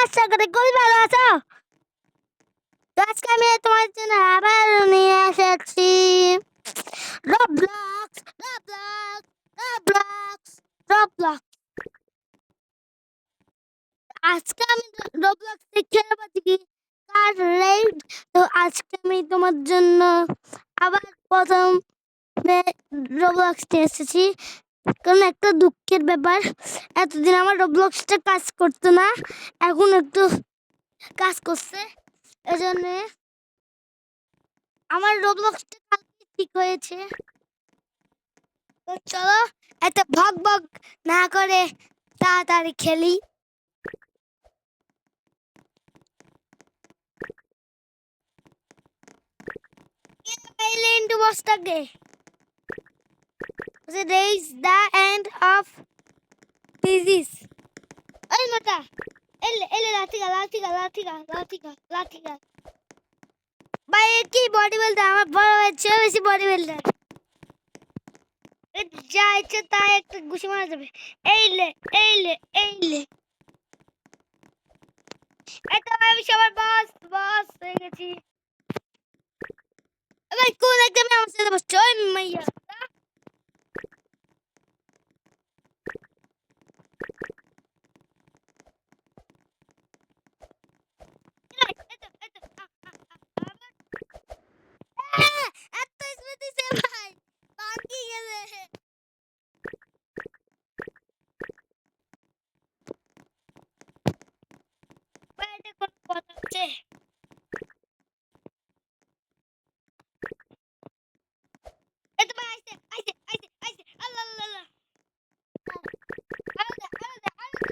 আশা করি খুবই ভালো আছো। তো আজকে আমি তোমার জন্য আবার নিয়ে এসেছি রবলক্স রবলক্স রবলক্স রবলক্স। আজকে আমি রবলক্স খেলবো কি কার রেড। তো আজকে আমি তোমার জন্য আবার প্রথম রবলক্স নিয়ে এসেছি, কারণ একটা দুঃখের ব্যাপার, এতদিন আমার রবলক্সটা কাজ করতো না, এখন একটু কাজ করছে। এজন্য আমার রবলক্সটা কালকে ঠিক হয়েছে। তো চলো এত ভগ ভগ না করে তাড়াতাড়ি খেলি। Into বসটাকে raise the end of physics. ওই মোটা এলে এলে লাঠিগা লাঠিগা লাঠিগা লাঠিগা লাঠিগা। ভাই কি বডি বিল্ডার, আমার বড় হয়েছে বেশি বডি বিল্ডার। যা ইচ্ছে তাই একটা ঘুষি মারা যাবে। এইলে এইলে এইলে এটা আমি সবার বস বস হয়ে গেছি। ভাই কোন একদম আমার সাথে বসছো ওই মাইয়া। এত স্পিড দিছে ভাই, বাকি গেলে ভাই এটা কোন কথা হচ্ছে। এটা ভাই আইছে আইছে আইছে আইছে আল্লাহ আল্লাহ আল্লাহ। আলাদা আলাদা আলাদা।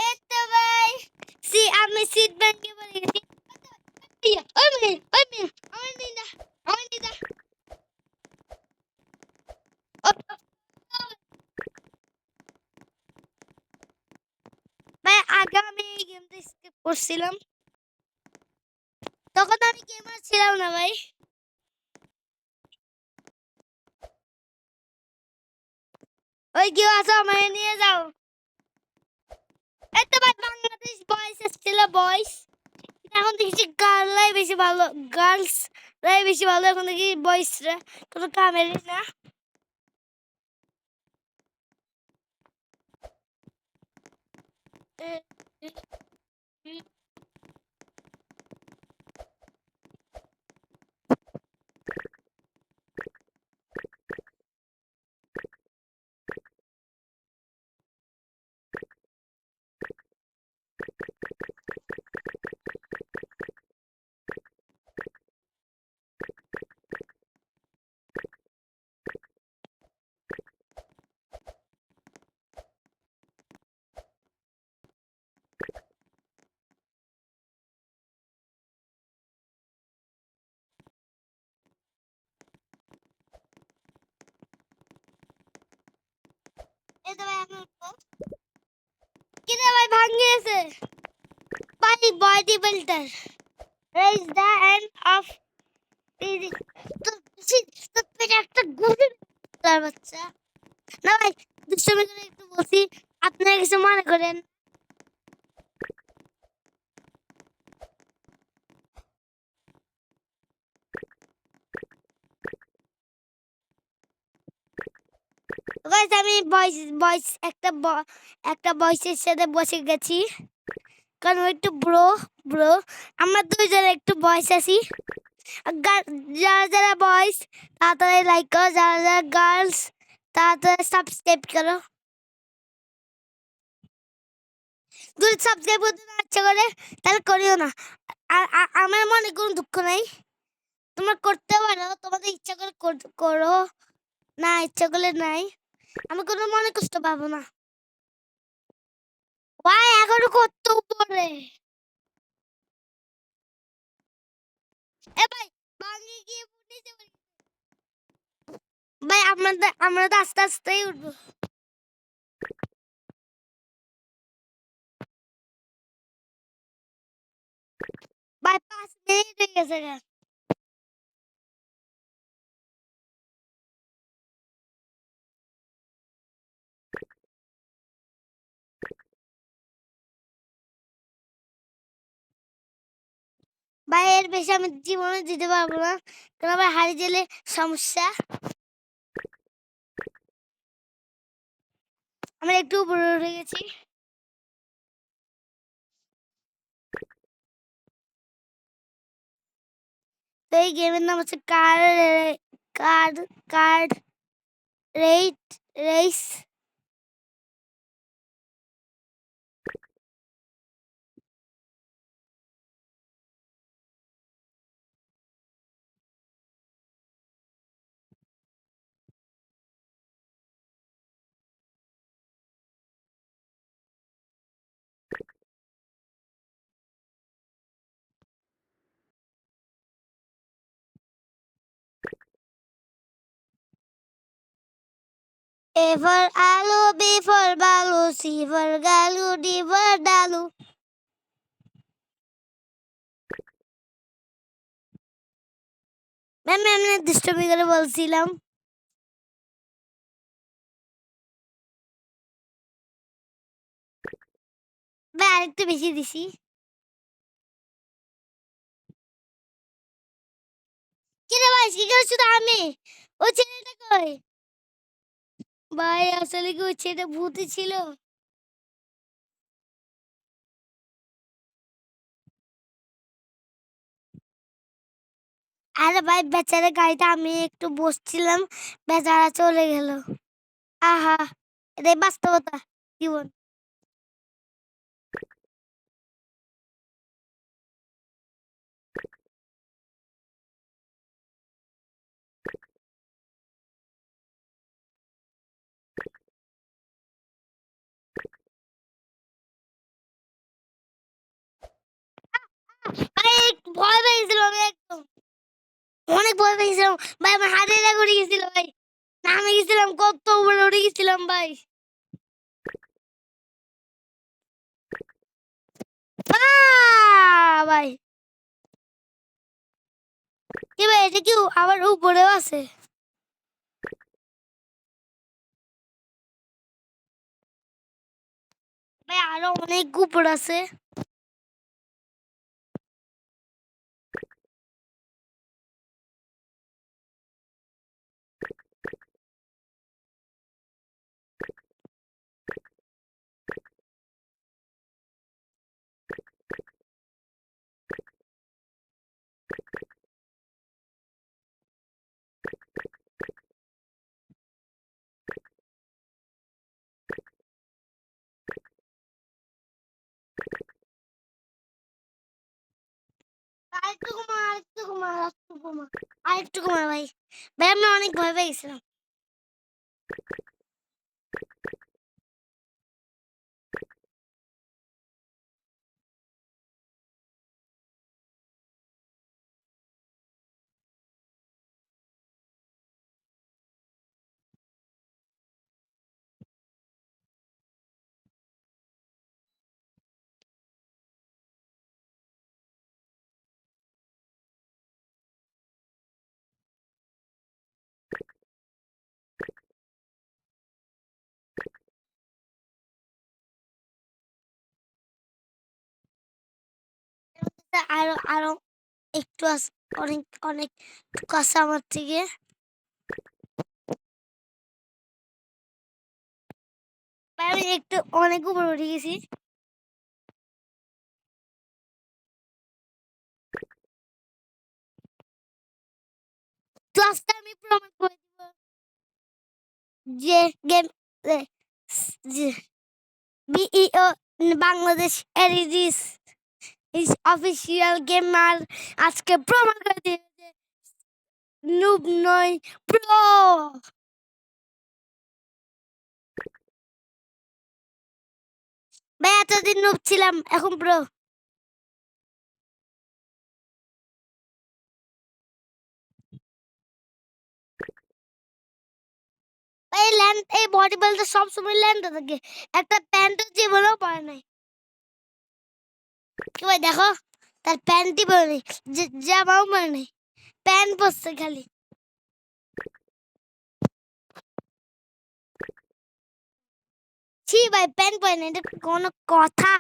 এটা ভাই সি আমি সিট ব্যাংকে পড়ে গেছি। ওই মেয়ে ওই মেয়ে আমার দিদা আমার দিদা। ভাই আগে আমি এই গেমটা স্কিপ করছিলাম, তখন আমি গেমার ছিলাম না ভাই। ওই কেউ আসো আমায় নিয়ে যাও। এই তো ভাই বাংলাদেশ বয়েস ছিল বয়েস, এখন দেখছি গার্লরাই বেশি ভালো, গার্লসরাই বেশি ভালো, এখন দেখি বয়েসরা কোনো কামেরই না। এই তো ভাই আমি উঠবো। কি রে ভাই ভাঙিয়েছে ভাই body builder. Raise the end of physics. তো তো পেটে একটা গুলি তার বাচ্চা। না ভাই দুষ্টমি করে একটু বলছি, আপনারা কিছু মনে করেন। গাইস আমি ভয়েস ভয়েস একটা ভয়েসের সাথে বসে গেছি, কারণ ওই একটু ব্রো ব্রো আমরা দুইজনে একটু ভয়েস আছি। যারা যারা বয়েস তাড়াতাড়ি লাইক করো, যারা যারা গার্লস তাড়াতাড়ি সাবস্ক্রাইব করো। যদি সাবস্ক্রাইব করতে না ইচ্ছা করে তাহলে করিও না। আমার মনে কোনো দুঃখ নাই, তোমরা করতে পারো, তোমাদের ইচ্ছা করে করো, না ইচ্ছা করলে নাই, আমি কোনো মনে কষ্ট পাবো না। ভাই এখনো কত উপরে। এ ভাই ভাঙি গিয়ে নিচে পড়ে গেছে। ভাই আমরা তো আস্তে আস্তেই উঠবো। ভাই 5 মিনিট হয়ে গেছে গা। ভাই এর বেশি আমি জীবনে দিতে পারবো না, কারণ ভাই হারিয়ে গেলে সমস্যা। আমরা একটু উপরে উঠে গেছি। তো এই গেমের নাম হচ্ছে card card rat race. A for আলু, B for বালু, C for গালু, D for ডালু। ম্যাম আমি দুষ্টমি করে বলছিলাম। ভাই আরেকটু বেশি দিছি। কি রে ভাই, কি করছো তো আমি? ও ছেলেটা কই? ভাই আসলে কি ওই ছেলেটা ভূতই ছিল? আরে ভাই বেচারা গাড়িতে আমি একটু বসছিলাম, বেচারা চলে গেল। আহা, এটাই বাস্তবতা জীবন। ভাই ভয় পেয়েছিল আমি একদম, অনেক ভয় পেয়েছিলাম। ভাই আমার হাতে করে গেছিল ভাই। নামে গেছিলাম, কত উপরে উঠে গেছিলাম ভাই। ভাই কি ভাই, এটা কি আবার উপরেও আছে? ভাই আরো অনেক উপর আছে। আরেকটু কমা, আরেকটু কমা, আরেকটু কমা, আরেকটু কমা ভাই। ভাই আমরা অনেক ভয় পেয়েছিলাম। আরো আরো একটু আছে, অনেক অনেক কাছে আমার থেকে। ভাই আমি একটু অনেক উপরে উঠে গেছি। ক্লাসটা আমি প্রমাণ করে দিব যে গেম যে বিইও বাংলাদেশ এরিজিস ইস অফিসিয়াল গেমার আজকে প্রমাণ করে দিয়েছে নুব নয়, প্রো। ভাই এতদিন নুব ছিলাম, এখন প্রো। এই ল্যান্ড, এই বডি বিল্ডার সবসময় ল্যান্ডে থাকে, একটা প্যান্টের জীবনেও পরে নাই। কি ভাই দেখো, তার প্যান্টই পরে নেই, জামাও পরে নেই, প্যান্ট পরছে খালি। ছি ভাই, প্যান্ট পরে নেই, এটা কোনো কথা?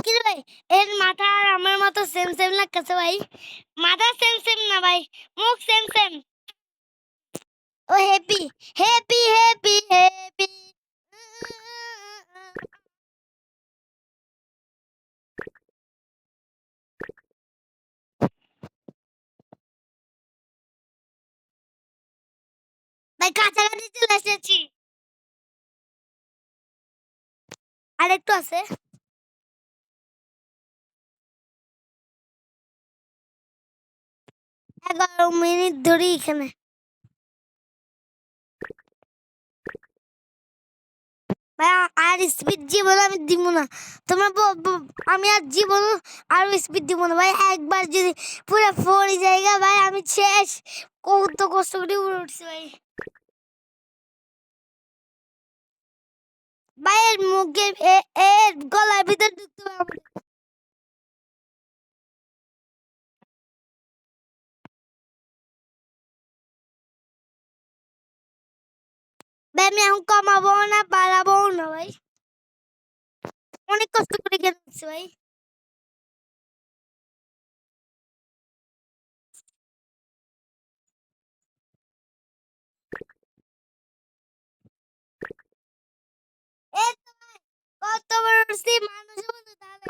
কি রে ভাই, এর মাথা আর আমার মাথা সেম সেম লাগতেছে ভাই। মাথা সেম সেম না ভাই, মুখ সেম সেম। ও হ্যাপি, হ্যাপি হ্যাপি হ্যাপি। ভাই কাছাকাছি চলে এসেছি, আরেকটু আছে। 11 মিনিট ধরে এখানে। ভাই আর স্পিড জীবন আমি দিব না। তোমরা আমি আর জীবন আর স্পিড দিব না ভাই। একবার যদি পুরো ফোর জায়গা ভাই আমি শেষ। কত কষ্ট করে উপরে উঠছি ভাই। ভাই এর মুখে এর গলার ভিতর ঢুকতে হবে আমাদের। ভাই আমি এখন কমাবো না, বাড়াবো না ভাই। অনেক কষ্ট করে গেলে উঠছি ভাই। এই তো ভাই, কত বড় উঠছি মানুষ বলতে তাহলে।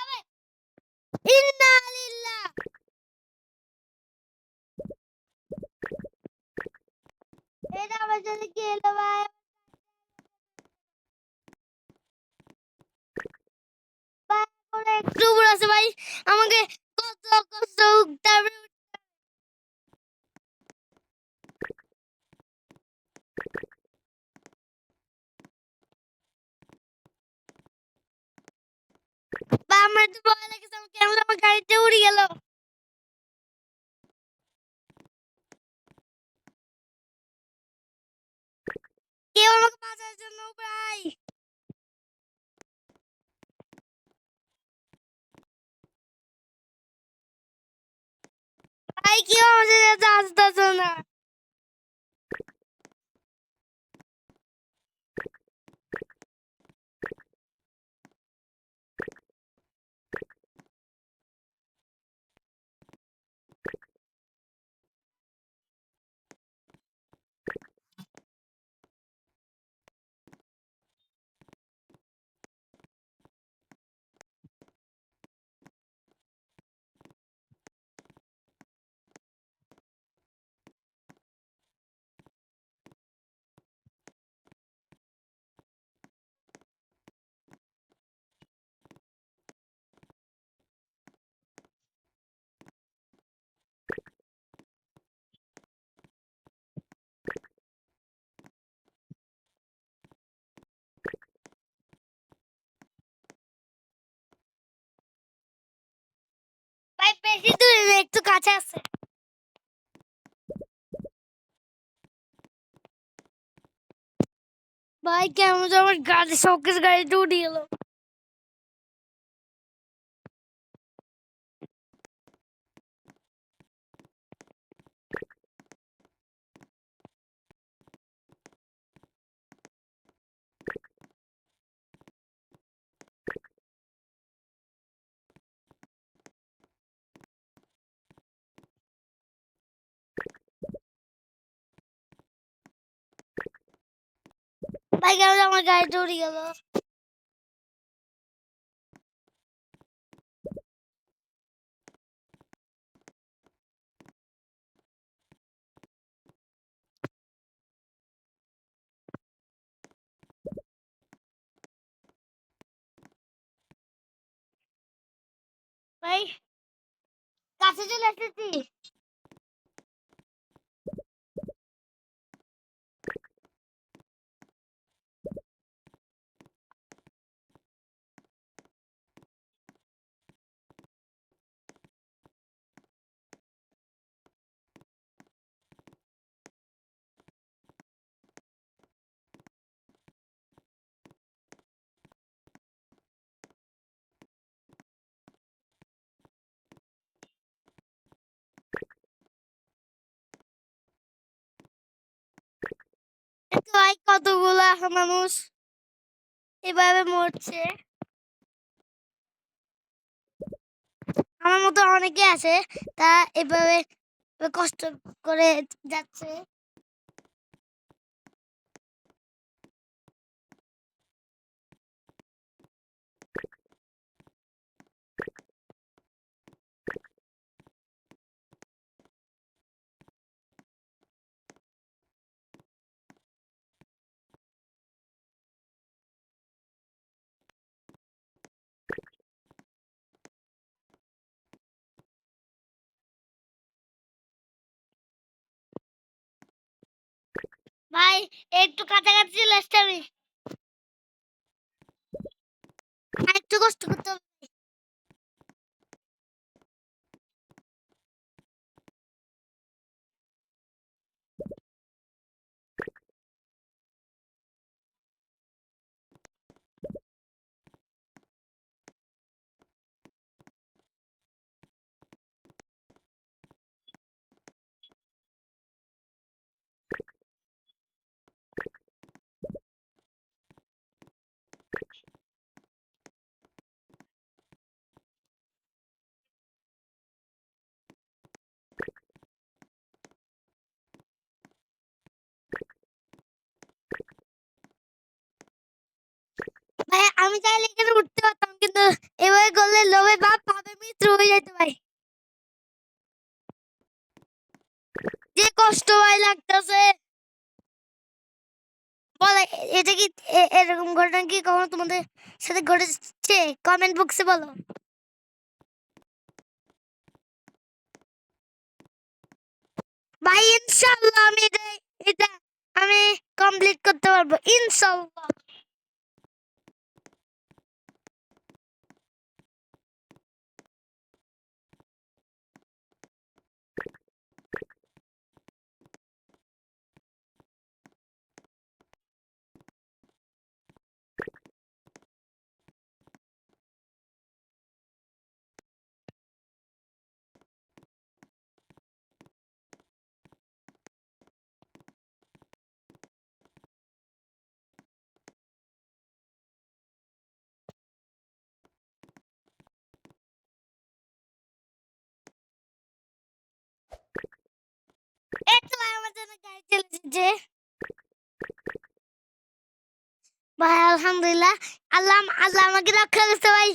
ভাই ইন্না লিল্লাহ। এটা আমার সাথে কি হলো ভাই? ভাই ওরা একটু উপরে আছে ভাই, আমাকে কত কষ্ট তারপরে বা আমার তো ভয় লাগছে, আমার কেমন আমার গাড়িতে উড়ে গেল। কেউ আমাকে বাঁচার জন্য ভাই। ভাই কেউ আমাদের কাছে আসতেছে না। ভাই বেশি দূরে না, একটু কাছে আছে। ভাই কেমন যেন আমার গাড়ি শোকেস গাড়িতে উঠে গেল। ভাই কেমন যেন আমার গাড়িতে উঠে গেল। ভাই কাছে চলে এসেছি। ভাই কতগুলা মানুষ এভাবে মরছে, আমার মতো অনেকে আছে তা এভাবে কষ্ট করে যাচ্ছে। ভাই একটু কাছাকাছি চলে আসছি আমি, একটু কষ্ট করতে হবে। ভাই আমি চাইলে এখানে উঠতে পারতাম কিন্তু এভাবে করলে লোভে বাপ পাবে মৃত্যু হয়ে যেতে ভাই। যে কষ্ট ভাই লাগতেছে বলে, এটা কি এরকম ঘটনা কি কখনো তোমাদের সাথে ঘটেছে? কমেন্ট বক্সে বলো। ভাই ইনশাআল্লাহ আমি এটা আমি কমপ্লিট করতে পারবো ইনশাআল্লাহ। এই তো ভাই আমার জন্য গাড়ি চলে এসেছে। ভাই আলহামদুলিল্লাহ, আল্লাহ আল্লাহ আমাকে রক্ষা করতে ভাই।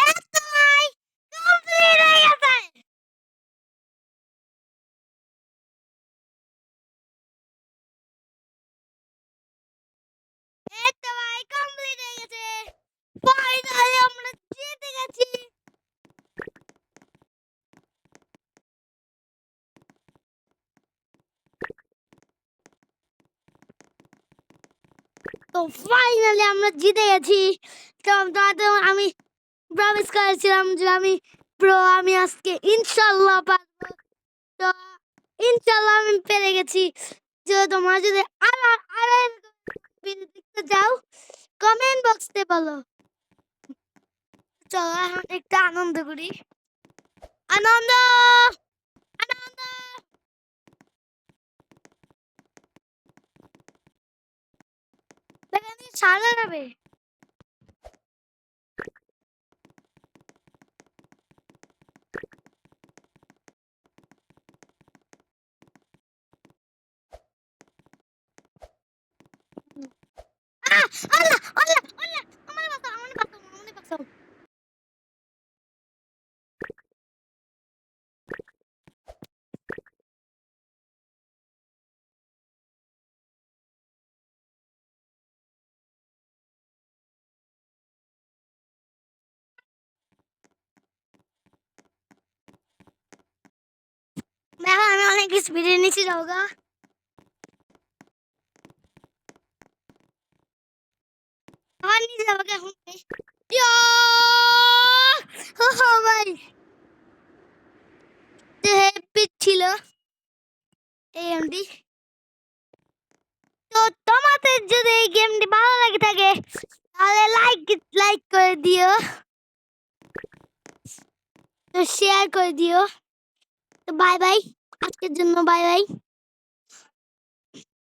এই তো ভাই কমপ্লিট হয়ে গেছে। এই তো ভাই কমপ্লিট হয়ে গেছে, ফাইনালি আমরা জিতে গেছি। তো ফাইনালি আমরা জিতে গেছি। তো তোমাদের আমি প্রমিস করেছিলাম যে আমি আমি আজকে ইনশাল্লাহ পারবো। তো ইনশাল্লাহ আমি পেরে গেছি। যে তোমরা যদি আর দেখতে যাও কমেন্ট বক্সে বলো চলো এখন একটু আনন্দ করি আনন্দ আনন্দ এখানে সারা যাবে আল্লাহ আল্লাহ আল্লাহ আমার বাঁচাও আমার বাঁচাও আমার বাঁচাও দেখো আমি অনেক স্পিডে নিচে যাও গা আমার নিচে যাবো এখন ইয়া ও ভাই হেপি ছিল এই গেমটি তো তোমাদের যদি এই গেমটি ভালো লাগে থাকে তাহলে লাইক করে দিও তো শেয়ার করে দিও তো বাই বাই আজকের জন্য বাই বাই